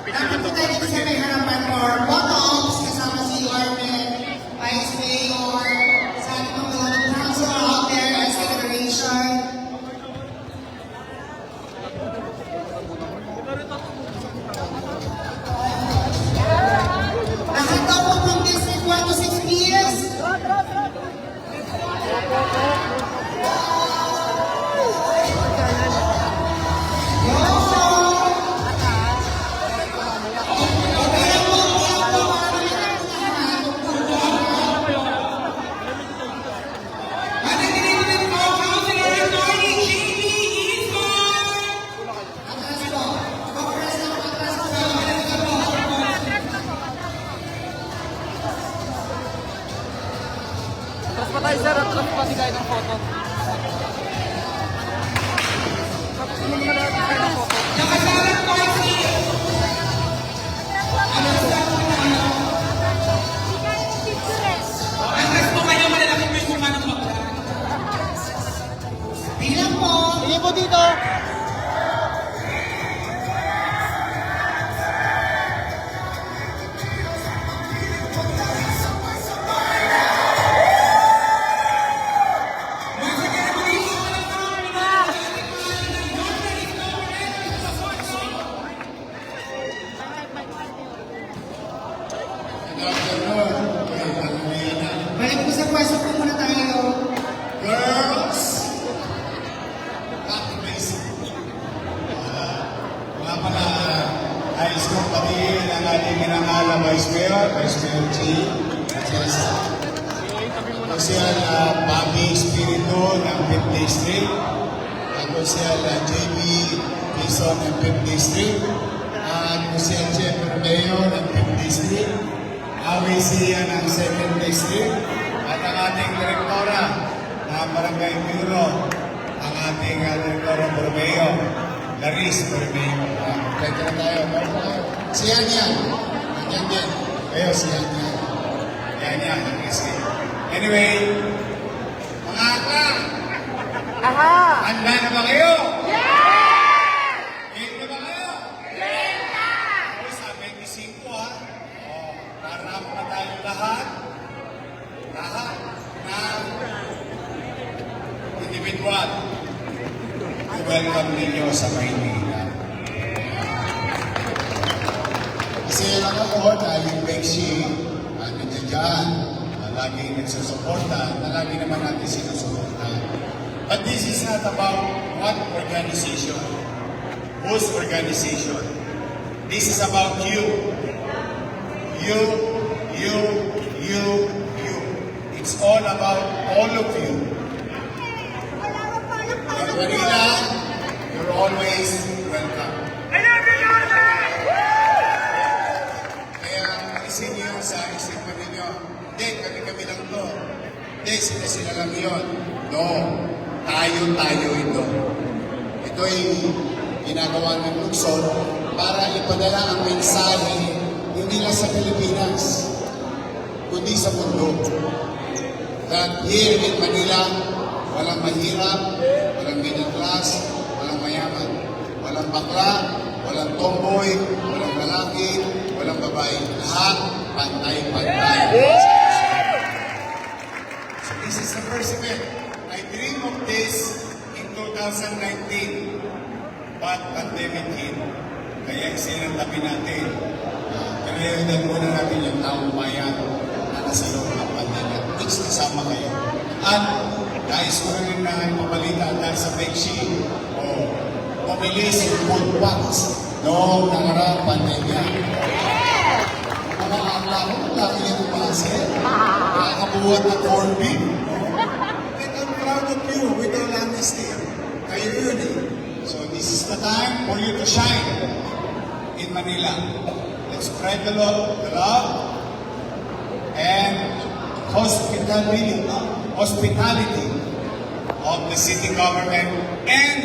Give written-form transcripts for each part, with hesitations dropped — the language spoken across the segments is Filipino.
Dapat po tayo dito sa may harapan for photo-ops kasama si Armin, Vice Mayor, sa ating mga council out there at sa federation. Lahat daw po from District 1 to 6 PS. Atras pa tayo sir, atras pa si kayo ng photo. Tapos mo muna natin kayo ng photo. Bilang po. Sige po dito. Balik po sa pwesto po muna tayo. Girls! Back to basic. Mga pala, ayos kong patiin ang ating minamahal na Vice Mayor G. Chesa. Ako siya na Bobby Espiritu ng 5th District. Ako siya na JB Quezon ng 5th District. Ako siya Jeffrey Mayor ng 5th District. Awi siya ng 2nd District. At ang ating direktora ng Barangay Bureau, ang ating direktora Borromeo, Laris Borromeo. Pwede na tayo. Siya yan. Yan din. Kayo siya yan. Yan. Anyway, mga akla, handa na ba kayo? Game na ba kayo? Okay, sa 25 ha. Parang na tayo lahat na individual. I-welcome ninyo sa Maynila. Kasi lang ako dahil yung Bexy, nandiyan dyan, na lagi nagsusuporta, na lagi naman natin sinusuporta. But this is not about what organization, whose organization. This is about you. You. It's all about all of you. In Manila, you're always welcome. Kaya isin niyo sa isipan ninyo, hindi, kami lang to. Hindi, sila lang yun. No, tayo ito. Ito'y ginagawa ng Luzon para ipadala ang mensahe hindi lang sa Pilipinas, kundi sa mundo. That here in Manila, walang mahirap, walang middle class, walang mayaman, walang bakla, walang tomboy, walang lalaki, walang babae. Lahat pantay-pantay. So this is the first event. I dream of this in 2019, but pandemic hit. Kaya sinantabi natin. Kaya muna natin yung taong bayan na nasa loob ng pandemya. Which kasama kayo. At nais ko rin na ipabalita dahil sa Bexy, pumilis yung food packs noong nakaraang pandemya. Mga akla ko, laki niya pumase. Nakakabuhat ng corn beef. And I'm proud of you with all honesty. Kayo yun eh. So this is the time for you to shine in Manila. Let's spread the love and hospitality of the city government and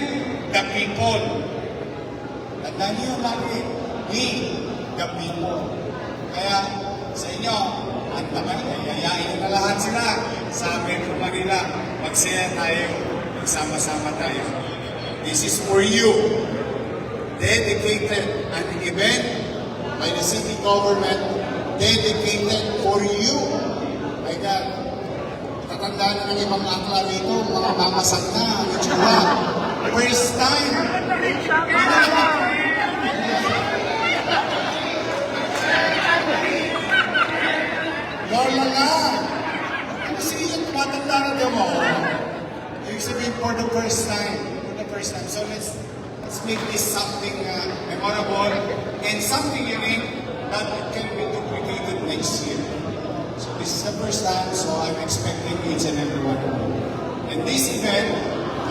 the people. Tandaan niyo lagi, we, the people. Kaya sa inyo, at yayain na lahat sila sa Metro Manila. Magsaya tayo, magsama-sama tayo. This is for you. Dedicated an event by the city government dedicated for you. My God, tatandaan na ng ibang akla rito, mga mamasang na, itsura. First time. Lola nga. Kasi yung tumatanda na din mo, ibig sabihin for the first time. For the first time. So let's make this something memorable and something unique that it can be duplicated next year. So this is the first time, so I'm expecting each and every one of you. And this event,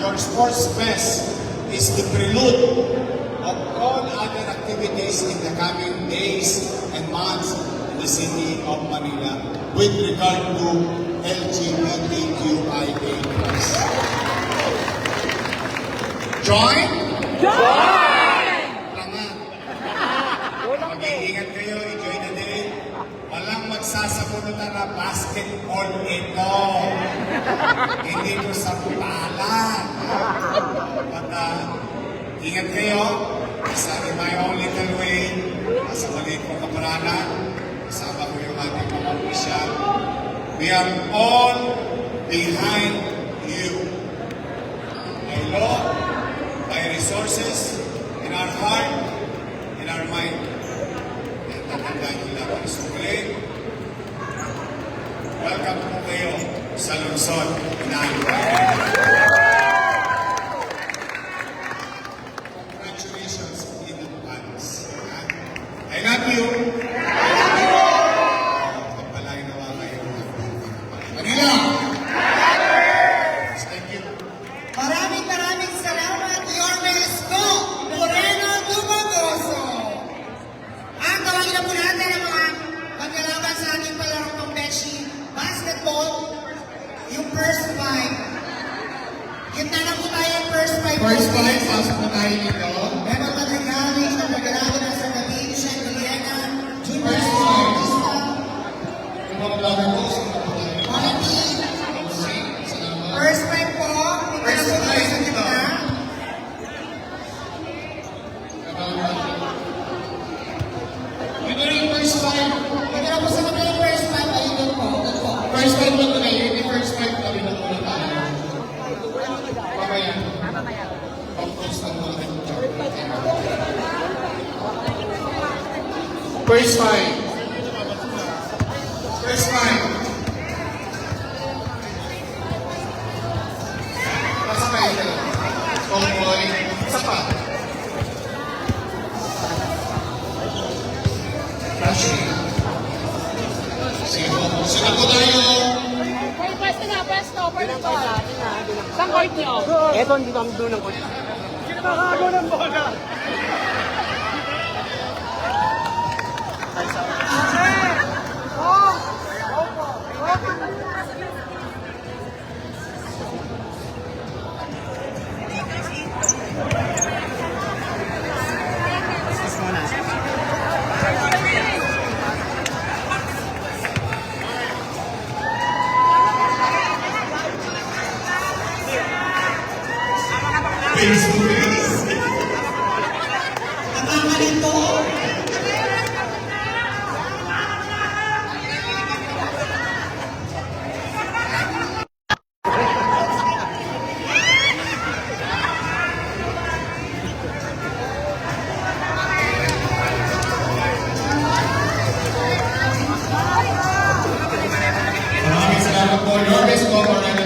your sports fest, is the prelude of all other activities in the coming days and months in the city of Manila with regard to LGBTQIA+. Join? Langan. Mag-iingat kayo, enjoy na din. Walang magsasabunutan na basketball ito. Hindi ko sa putalan. At ingat kayo. Sa in my own little way, sa maliit kong kaparanan, kasama ko yung ating mga opisyal. We are all behind you. By law, by resources, in our heart, in our mind. And tatandaan nyo lang. So muli, welcome po kayo sa lungsod ng congratulations in advance. I love you. Kapalay nawa kayo. Manila! Thank you. Maraming salamat, Yorme Esco Moreno Dumagoso. Ang tawagin na po natin ang mga maglalaban sa ating palarong pang-beshi basketball, yung first five. Kita na po tayo yung first five. First five, pasok na tayo dito. Meron Madrigali, na pagkalaban ng San David, Shen Villena, Junior First five. Bautista, Yung mga vlogger po, Quality. salamat. First five po. Kita na First po tayo five, sa gitna. Ito rin yung first five. Kita na po sa gitna yung first five. Ayun din po. Ayun po. First five lang na yun. Yung first five kami na muna tayo. Mamaya. Pag-post lang mga First five. First five. Nasa kayo na. Tomboy. Isa pa. Rashi. Sige po. Sige po tayo. Pwesto na, pwesto, pwesto. Saan court niyo? Eto, hindi kami doon ng coach. Sino nakakago ng bola? Face to face. Nakakalit po. Maraming salamat po, Lourdes Cocoreno